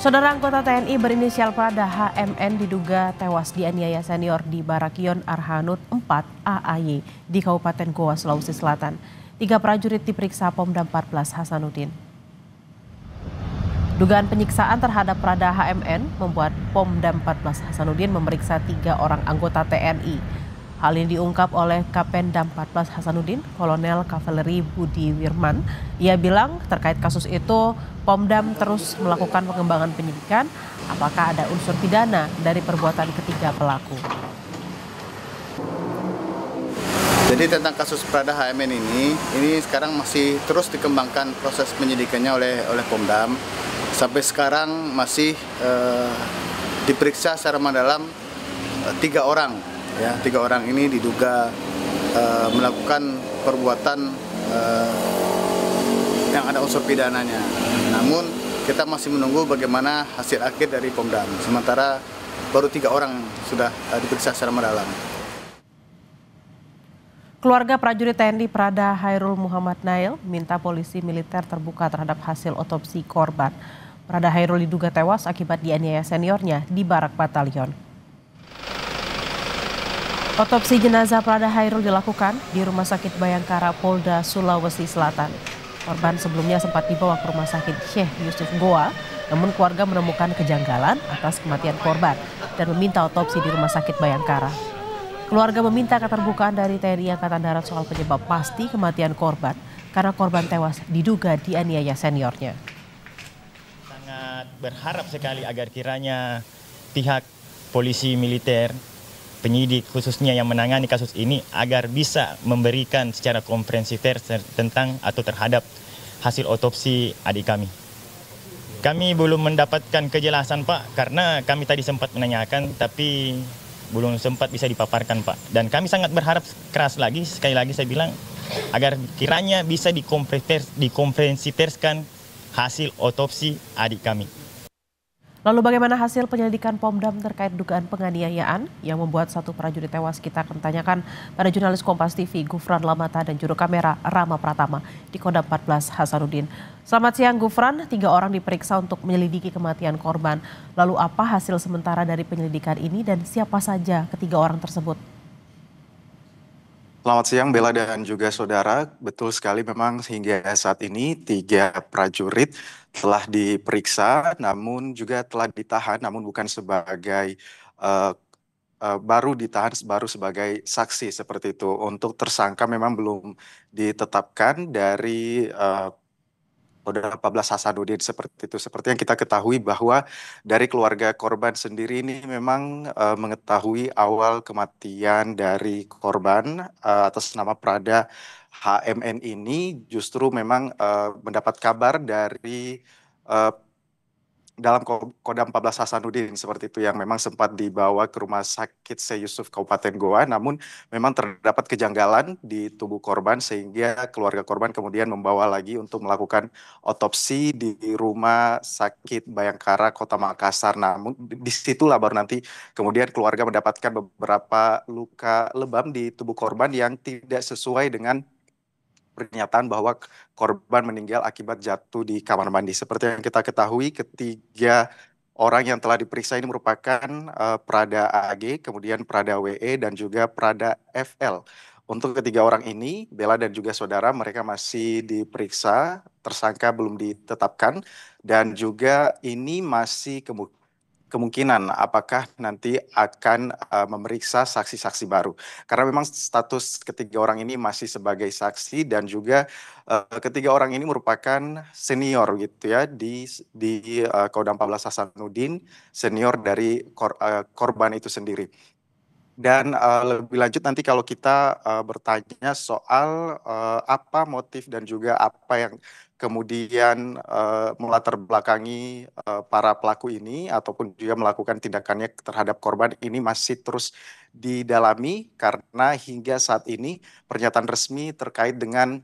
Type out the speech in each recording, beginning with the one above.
Saudara anggota TNI berinisial Prada HMN diduga tewas dianiaya senior di Barakion Arhanud 4 AAY di Kabupaten Goa, Sulawesi Selatan. 3 prajurit diperiksa Pomdam 14 Hasanuddin. Dugaan penyiksaan terhadap Prada HMN membuat Pomdam 14 Hasanuddin memeriksa 3 orang anggota TNI. Hal ini diungkap oleh Kapendam 14 Hasanuddin, Kolonel Kavaleri Budi Wirman. Ia bilang terkait kasus itu, Pomdam terus melakukan pengembangan penyidikan apakah ada unsur pidana dari perbuatan ketiga pelaku. Jadi tentang kasus Prada HMN ini sekarang masih terus dikembangkan proses penyidikannya oleh Pomdam. Sampai sekarang masih diperiksa secara mendalam 3 orang. Ya, 3 orang ini diduga melakukan perbuatan yang ada unsur pidananya. Namun kita masih menunggu bagaimana hasil akhir dari Pomdam. Sementara baru 3 orang sudah diperiksa secara mendalam. Keluarga prajurit TNI Prada Hairul Muhammad Nail minta polisi militer terbuka terhadap hasil otopsi korban. Prada Hairul diduga tewas akibat dianiaya seniornya di Barak Batalion. Otopsi jenazah Prada Hairul dilakukan di Rumah Sakit Bayangkara Polda Sulawesi Selatan. Korban sebelumnya sempat dibawa ke Rumah Sakit Syekh Yusuf Goa, namun keluarga menemukan kejanggalan atas kematian korban dan meminta otopsi di Rumah Sakit Bayangkara. Keluarga meminta keterbukaan dari TNI Angkatan Darat soal penyebab pasti kematian korban karena korban tewas diduga dianiaya seniornya. Sangat berharap sekali agar kiranya pihak polisi militer, penyidik khususnya yang menangani kasus ini agar bisa memberikan secara komprehensif tentang atau terhadap hasil otopsi adik kami. Kami belum mendapatkan kejelasan Pak karena kami tadi sempat menanyakan tapi belum sempat bisa dipaparkan Pak. Dan kami sangat berharap keras lagi, sekali lagi saya bilang agar kiranya bisa dikomprehensifkan hasil otopsi adik kami. Lalu bagaimana hasil penyelidikan Pomdam terkait dugaan penganiayaan yang membuat 1 prajurit tewas? Kita akan tanyakan pada jurnalis Kompas TV Gufran Lamata dan juru kamera Rama Pratama di Kodam 14 Hasanuddin. Selamat siang Gufran, 3 orang diperiksa untuk menyelidiki kematian korban. Lalu apa hasil sementara dari penyelidikan ini dan siapa saja ketiga orang tersebut? Selamat siang Bella dan juga saudara, betul sekali memang hingga saat ini 3 prajurit telah diperiksa namun juga telah ditahan namun bukan sebagai baru ditahan baru sebagai saksi seperti itu. Untuk tersangka memang belum ditetapkan dari Kodam 14 Hasanuddin seperti itu. Seperti yang kita ketahui bahwa dari keluarga korban sendiri ini memang mengetahui awal kematian dari korban atas nama Prada HMN ini justru memang mendapat kabar dari dalam Kodam 14 Hasanuddin seperti itu yang memang sempat dibawa ke Rumah Sakit Syekh Yusuf Kabupaten Goa, namun memang terdapat kejanggalan di tubuh korban sehingga keluarga korban kemudian membawa lagi untuk melakukan otopsi di Rumah Sakit Bayangkara Kota Makassar. Namun disitulah baru nanti kemudian keluarga mendapatkan beberapa luka lebam di tubuh korban yang tidak sesuai dengan pernyataan bahwa korban meninggal akibat jatuh di kamar mandi. Seperti yang kita ketahui, ketiga orang yang telah diperiksa ini merupakan Prada AG, kemudian Prada WE, dan juga Prada FL. Untuk ketiga orang ini, Bella dan juga saudara, mereka masih diperiksa, tersangka belum ditetapkan, dan juga ini masih kemungkinan apakah nanti akan memeriksa saksi-saksi baru. Karena memang status ketiga orang ini masih sebagai saksi dan juga ketiga orang ini merupakan senior gitu ya di Kodam 14 Hasanuddin, senior dari korban itu sendiri. Dan lebih lanjut nanti kalau kita bertanya soal apa motif dan juga apa yang kemudian melatar belakangi para pelaku ini ataupun juga melakukan tindakannya terhadap korban ini masih terus didalami karena hingga saat ini pernyataan resmi terkait dengan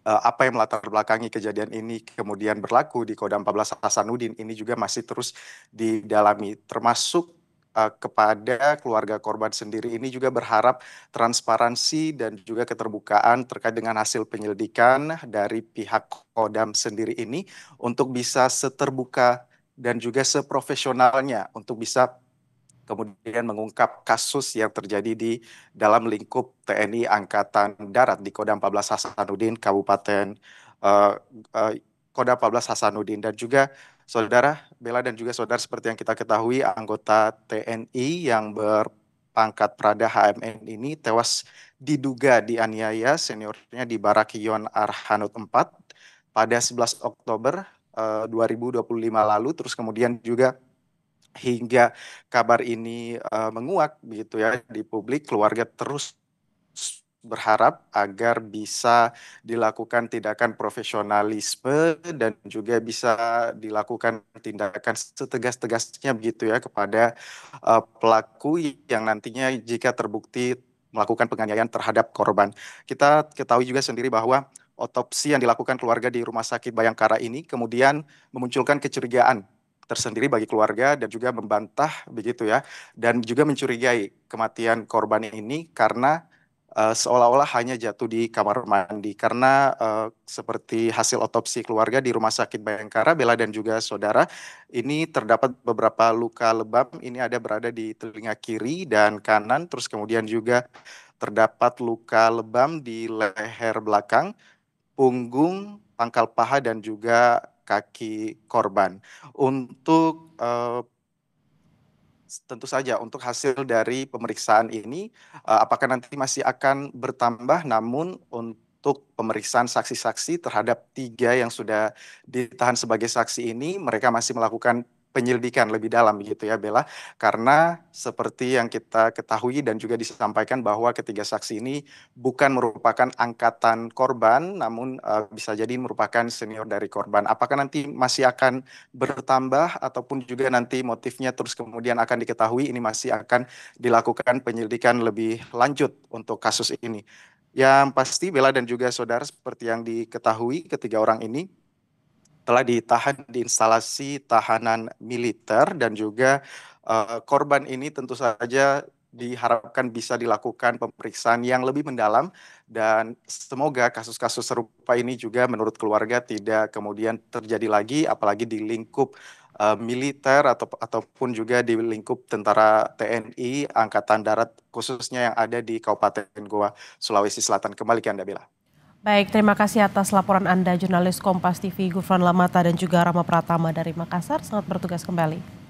apa yang melatar belakangi kejadian ini kemudian berlaku di Kodam 14 Hasanuddin ini juga masih terus didalami, termasuk kepada keluarga korban sendiri ini juga berharap transparansi dan juga keterbukaan terkait dengan hasil penyelidikan dari pihak Kodam sendiri ini untuk bisa seterbuka dan juga seprofesionalnya untuk bisa kemudian mengungkap kasus yang terjadi di dalam lingkup TNI Angkatan Darat di Kodam 14 Hasanuddin, Kabupaten eh, eh, Kodam 14 Hasanuddin. Dan juga saudara Bella dan juga saudara, seperti yang kita ketahui, anggota TNI yang berpangkat Prada HMN ini tewas diduga dianiaya seniornya di Barakion Arhanud 4 pada 11 Oktober 2025 lalu. Terus kemudian juga hingga kabar ini menguak begitu ya di publik, keluarga terus berharap agar bisa dilakukan tindakan profesionalisme dan juga bisa dilakukan tindakan setegas-tegasnya begitu ya kepada pelaku yang nantinya jika terbukti melakukan penganiayaan terhadap korban. Kita ketahui juga sendiri bahwa otopsi yang dilakukan keluarga di Rumah Sakit Bayangkara ini kemudian memunculkan kecurigaan tersendiri bagi keluarga dan juga membantah begitu ya, dan juga mencurigai kematian korban ini karena seolah-olah hanya jatuh di kamar mandi, karena seperti hasil otopsi keluarga di Rumah Sakit Bayangkara, Bella dan juga saudara, ini terdapat beberapa luka lebam, ini ada berada di telinga kiri dan kanan, terus kemudian juga terdapat luka lebam di leher belakang, punggung, pangkal paha, dan juga kaki korban. Untuk tentu saja untuk hasil dari pemeriksaan ini apakah nanti masih akan bertambah, namun untuk pemeriksaan saksi-saksi terhadap 3 yang sudah ditahan sebagai saksi ini, mereka masih melakukan penyelidikan lebih dalam begitu ya Bella, karena seperti yang kita ketahui dan juga disampaikan bahwa ketiga saksi ini bukan merupakan angkatan korban, namun bisa jadi merupakan senior dari korban. Apakah nanti masih akan bertambah ataupun juga nanti motifnya terus kemudian akan diketahui, ini masih akan dilakukan penyelidikan lebih lanjut untuk kasus ini. Yang pasti Bella dan juga saudara, seperti yang diketahui, ketiga orang ini telah ditahan di instalasi tahanan militer dan juga korban ini tentu saja diharapkan bisa dilakukan pemeriksaan yang lebih mendalam, dan semoga kasus-kasus serupa ini juga menurut keluarga tidak kemudian terjadi lagi, apalagi di lingkup militer ataupun juga di lingkup tentara TNI Angkatan Darat khususnya yang ada di Kabupaten Goa, Sulawesi Selatan. Kembali ke Anda, Bella. Baik, terima kasih atas laporan Anda, jurnalis Kompas TV Gufron Lamata dan juga Rama Pratama dari Makassar. Selamat bertugas kembali.